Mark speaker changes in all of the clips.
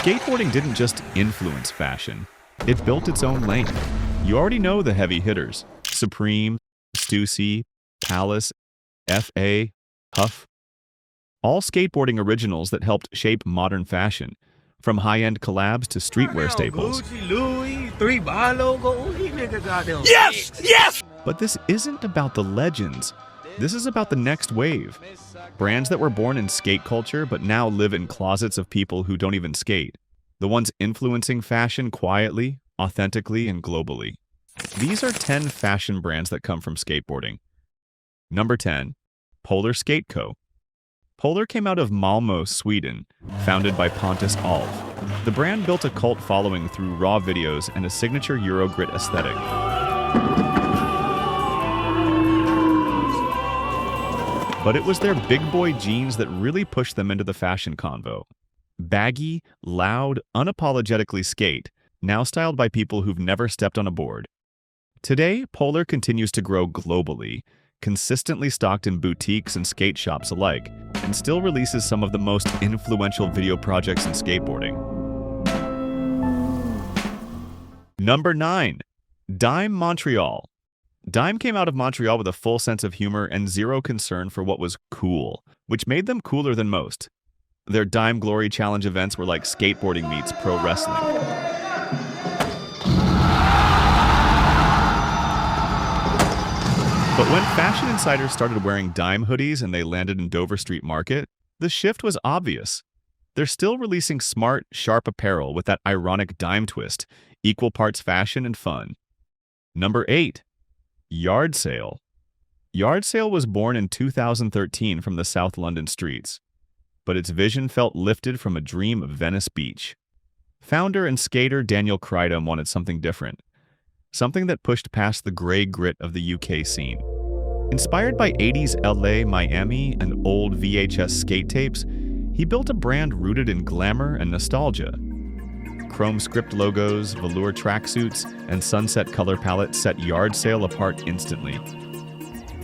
Speaker 1: Skateboarding didn't just influence fashion, it built its own lane. You already know the heavy hitters: Supreme, Stussy, Palace, FA, Huff. All skateboarding originals that helped shape modern fashion, from high-end collabs to streetwear staples.
Speaker 2: Gucci, Louis, 3 logos, these niggas out there.
Speaker 3: Yes! Yes!
Speaker 1: But this isn't about the legends. This is about the next wave. Brands that were born in skate culture but now live in closets of people who don't even skate. The ones influencing fashion quietly, authentically, and globally. These are 10 fashion brands that come from skateboarding. Number 10. Polar Skate Co. Polar came out of Malmö, Sweden, founded by Pontus Alv. The brand built a cult following through raw videos and a signature Eurogrit aesthetic. But it was their big boy jeans that really pushed them into the fashion convo. Baggy, loud, unapologetically skate, now styled by people who've never stepped on a board. Today, Polar continues to grow globally, consistently stocked in boutiques and skate shops alike, and still releases some of the most influential video projects in skateboarding. Number 9. Dime Montreal. Dime came out of Montreal with a full sense of humor and zero concern for what was cool, which made them cooler than most. Their Dime Glory Challenge events were like skateboarding meets pro wrestling. But when fashion insiders started wearing Dime hoodies and they landed in Dover Street Market, the shift was obvious. They're still releasing smart, sharp apparel with that ironic Dime twist, equal parts fashion and fun. Number 8. Yard Sale. Yard Sale was born in 2013 from the South London streets, but its vision felt lifted from a dream of Venice Beach. Founder and skater Daniel Krydom wanted something different, something that pushed past the gray grit of the UK scene. Inspired by 80s LA, Miami, and old VHS skate tapes, he built a brand rooted in glamour and nostalgia. Chrome script logos, velour tracksuits, and sunset color palettes set Yard Sale apart instantly.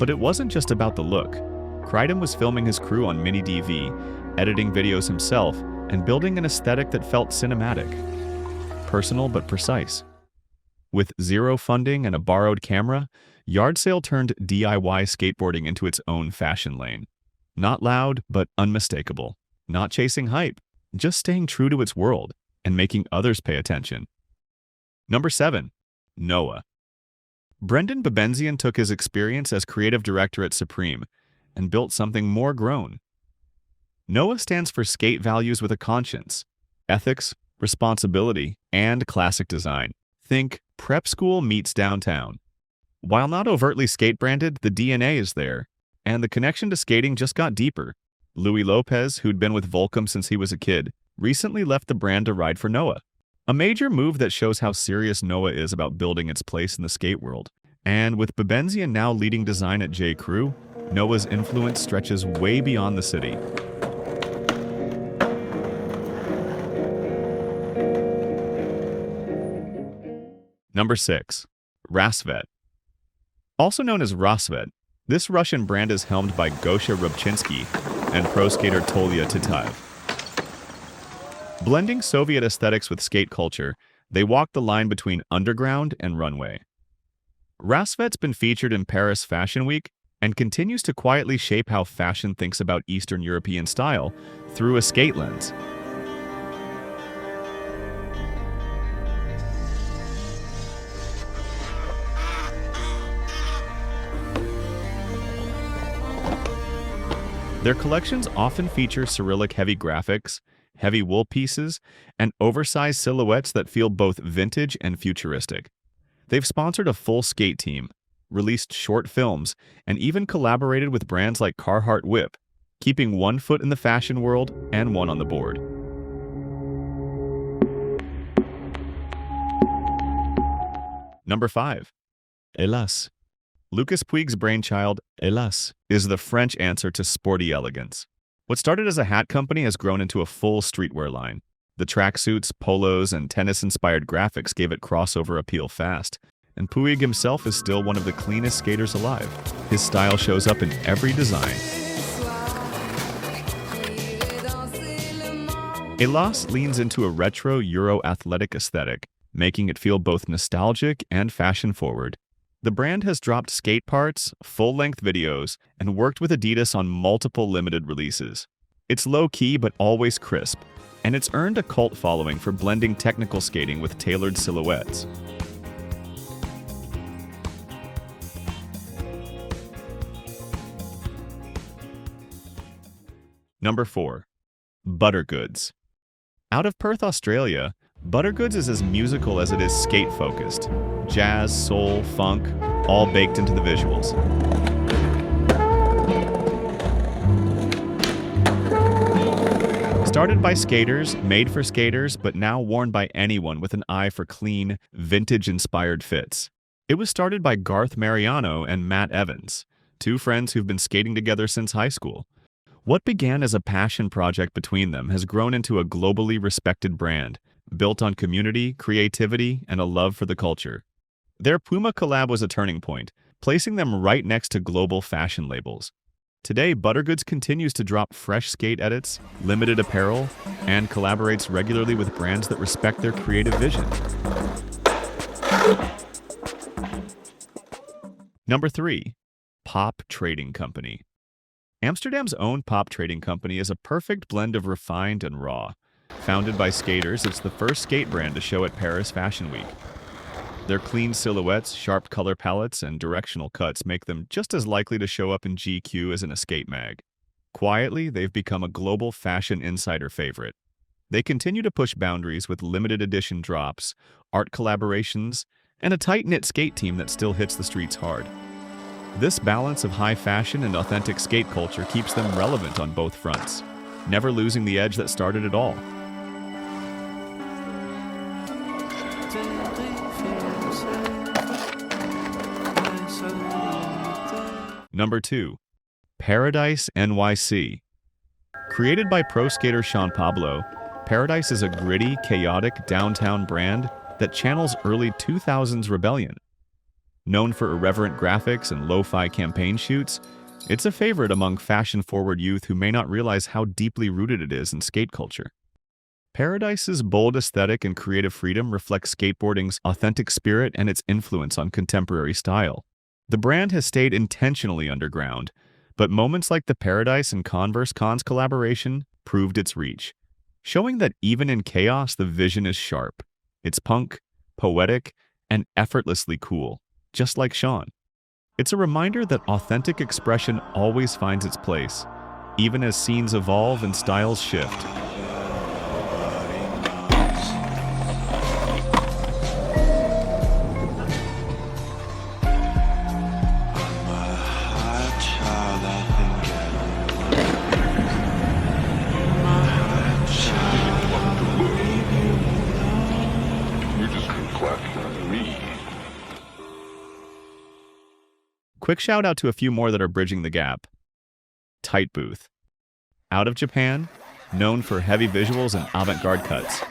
Speaker 1: But it wasn't just about the look. Krydom was filming his crew on Mini DV, editing videos himself, and building an aesthetic that felt cinematic. Personal but precise. With zero funding and a borrowed camera, Yard Sale turned DIY skateboarding into its own fashion lane. Not loud, but unmistakable. Not chasing hype, just staying true to its world and making others pay attention. Number 7. Noah. Brendan Bebenzian took his experience as creative director at Supreme and built something more grown. Noah stands for skate values with a conscience, ethics, responsibility, and classic design. Think prep school meets downtown. While not overtly skate-branded, the DNA is there, and the connection to skating just got deeper. Louis Lopez, who'd been with Volcom since he was a kid, recently left the brand to ride for Noah. A major move that shows how serious Noah is about building its place in the skate world. And with Bebenzian now leading design at J. Crew, Noah's influence stretches way beyond the city. Number 6. Rasvet. Also known as Rasvet, this Russian brand is helmed by Gosha Rubchinsky and pro skater Tolia Titaev. Blending Soviet aesthetics with skate culture, they walk the line between underground and runway. Rasvet's been featured in Paris Fashion Week and continues to quietly shape how fashion thinks about Eastern European style through a skate lens. Their collections often feature Cyrillic heavy graphics, heavy wool pieces, and oversized silhouettes that feel both vintage and futuristic. They've sponsored a full skate team, released short films, and even collaborated with brands like Carhartt Whip, keeping one foot in the fashion world and one on the board. Number 5. Hélas. Lucas Puig's brainchild, Hélas, is the French answer to sporty elegance. What started as a hat company has grown into a full streetwear line. The tracksuits, polos, and tennis-inspired graphics gave it crossover appeal fast, and Puig himself is still one of the cleanest skaters alive. His style shows up in every design. Elas leans into a retro Euro athletic aesthetic, making it feel both nostalgic and fashion-forward. The brand has dropped skate parts, full-length videos, and worked with Adidas on multiple limited releases. It's low-key but always crisp, and it's earned a cult following for blending technical skating with tailored silhouettes. Number 4. Buttergoods. Out of Perth, Australia, Buttergoods is as musical as it is skate-focused. Jazz, soul, funk, all baked into the visuals. Started by skaters, made for skaters, but now worn by anyone with an eye for clean, vintage-inspired fits. It was started by Garth Mariano and Matt Evans, two friends who've been skating together since high school. What began as a passion project between them has grown into a globally respected brand, built on community, creativity, and a love for the culture. Their Puma collab was a turning point, placing them right next to global fashion labels. Today, Buttergoods continues to drop fresh skate edits, limited apparel, and collaborates regularly with brands that respect their creative vision. Number 3. Pop Trading Company. Amsterdam's own Pop Trading Company is a perfect blend of refined and raw. Founded by skaters, it's the first skate brand to show at Paris Fashion Week. Their clean silhouettes, sharp color palettes, and directional cuts make them just as likely to show up in GQ as in a skate mag. Quietly, they've become a global fashion insider favorite. They continue to push boundaries with limited edition drops, art collaborations, and a tight-knit skate team that still hits the streets hard. This balance of high fashion and authentic skate culture keeps them relevant on both fronts, never losing the edge that started it all. Number 2. Paradise NYC. Created by pro skater Sean Pablo, Paradise is a gritty, chaotic downtown brand that channels early 2000s rebellion. Known for irreverent graphics and lo-fi campaign shoots, it's a favorite among fashion-forward youth who may not realize how deeply rooted it is in skate culture. Paradise's bold aesthetic and creative freedom reflect skateboarding's authentic spirit and its influence on contemporary style. The brand has stayed intentionally underground, but moments like the Paradise and Converse Cons collaboration proved its reach, showing that even in chaos, the vision is sharp. It's punk, poetic, and effortlessly cool, just like Sean. It's a reminder that authentic expression always finds its place, even as scenes evolve and styles shift. Quick shout out to a few more that are bridging the gap. Tight Booth. Out of Japan, known for heavy visuals and avant-garde cuts.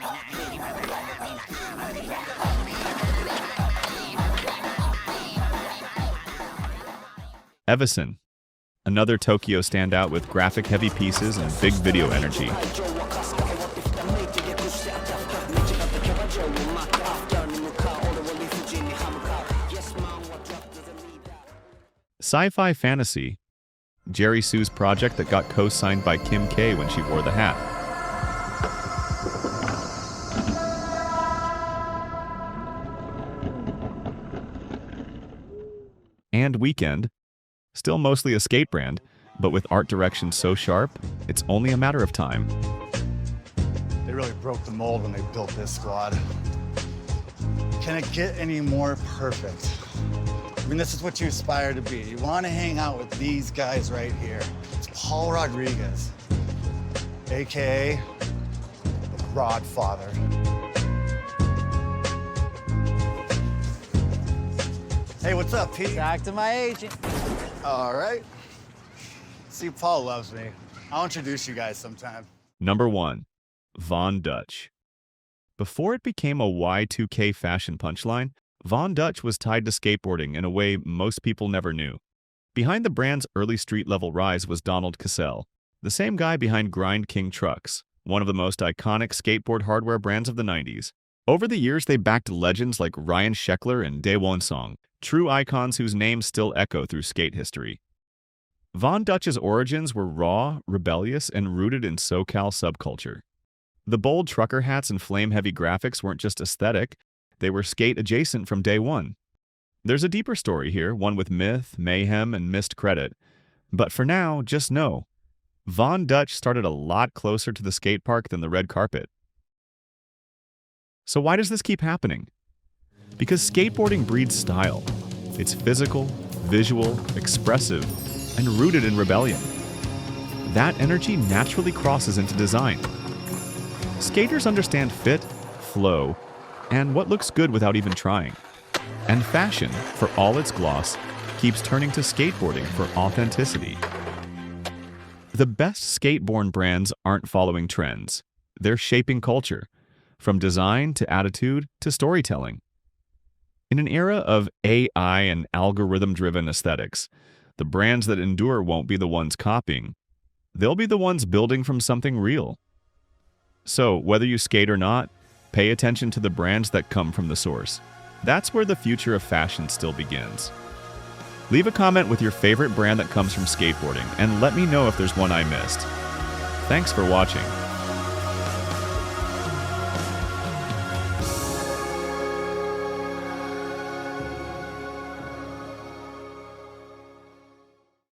Speaker 1: Evison. Another Tokyo standout with graphic-heavy pieces and big video energy. Sci-Fi Fantasy, Jerry Sue's project that got co-signed by Kim K when she wore the hat. And Weekend, still mostly a skate brand, but with art direction so sharp, it's only a matter of time.
Speaker 3: They really broke the mold when they built this squad. Can it get any more perfect? I mean, this is what you aspire to be. You want to hang out with these guys right here. It's Paul Rodriguez, AKA the Rodfather. Hey, what's up, Pete?
Speaker 4: Back to my agent.
Speaker 3: All right. See, Paul loves me. I'll introduce you guys sometime.
Speaker 1: Number 1. Von Dutch. Before it became a Y2K fashion punchline, Von Dutch was tied to skateboarding in a way most people never knew. Behind the brand's early street-level rise was Donald Cassell, the same guy behind Grind King Trucks, one of the most iconic skateboard hardware brands of the 90s. Over the years, they backed legends like Ryan Sheckler and Daewon Song, true icons whose names still echo through skate history. Von Dutch's origins were raw, rebellious, and rooted in SoCal subculture. The bold trucker hats and flame-heavy graphics weren't just aesthetic, they were skate-adjacent from day one. There's a deeper story here, one with myth, mayhem, and missed credit. But for now, just know, Von Dutch started a lot closer to the skate park than the red carpet. So why does this keep happening? Because skateboarding breeds style. It's physical, visual, expressive, and rooted in rebellion. That energy naturally crosses into design. Skaters understand fit, flow, and what looks good without even trying. And fashion, for all its gloss, keeps turning to skateboarding for authenticity. The best skate-born brands aren't following trends. They're shaping culture, from design to attitude to storytelling. In an era of AI and algorithm-driven aesthetics, the brands that endure won't be the ones copying. They'll be the ones building from something real. So, whether you skate or not, pay attention to the brands that come from the source. That's where the future of fashion still begins. Leave a comment with your favorite brand that comes from skateboarding, and let me know if there's one I missed. Thanks for watching.